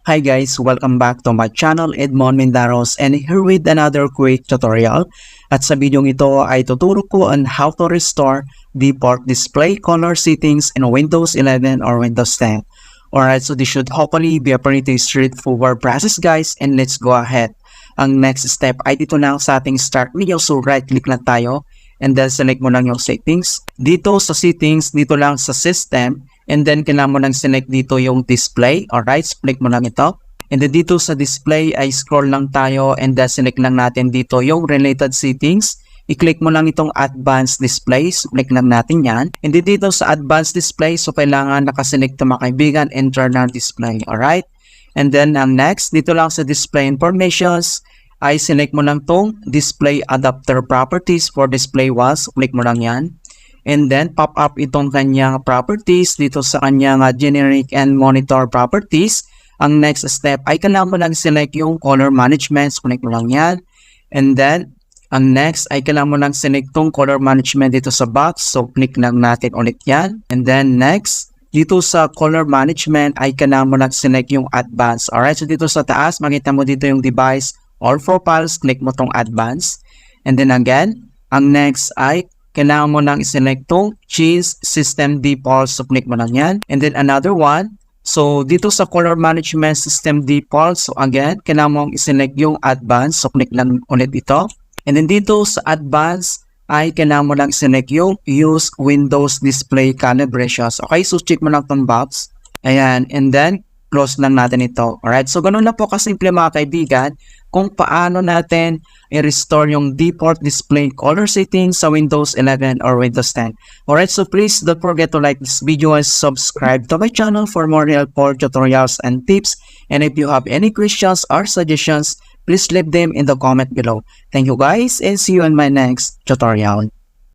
Hi guys, welcome back to my channel, Edmond Mendaros, and here with another quick tutorial. At sa video ito ay tuturo ko on how to restore default display color settings in Windows 11 or Windows 10. Alright, so this should hopefully be a pretty straightforward process guys, and let's go ahead. Ang next step ay dito lang sa ating start video, so right click lang tayo and then select mo lang yung settings. Dito sa settings, dito lang sa system, and then kailangan mo nang select dito yung display. Alright, click mo lang ito. And then dito sa display ay scroll lang tayo and then select lang natin dito yung related settings. I-click mo lang itong advanced displays. Click lang natin yan. And then dito sa advanced display, so kailangan nakaselect ito mga kaibigan, internal display. Alright. And then ang next, dito lang sa display informations, ay select mo lang tong display adapter properties for display walls. Click mo lang yan. And then pop up itong kanyang properties dito sa kanyang generic and monitor properties. Ang next step ay kailangan mo lang select yung color management. So, click mo lang yan. And then ang next ay kailangan mo lang select tong color management dito sa box. So click lang natin ulit yan. And then next, dito sa color management ay kailangan mo lang select yung advanced. Alright, so dito sa taas makita mo dito yung device all profiles. Click mo tong advanced. And then again, ang next ay kailangan mo lang i-select tong change system default. So click mo lang yan. And then another one, so dito sa color management system default, so again kailangan mong i-select yung advanced. So click lang ulit ito. And then dito sa advanced ay kailangan mo lang i-select yung use Windows display calibrations. Okay, so check mo lang tong box. Ayan, and then close lang natin ito. Alright, so ganun lang po kasimple mga kaibigan kung paano natin i-restore yung default display color settings sa Windows 11 or Windows 10. Alright, so please don't forget to like this video and subscribe to my channel for more helpful tutorials and tips. And if you have any questions or suggestions, please leave them in the comment below. Thank you guys and see you in my next tutorial.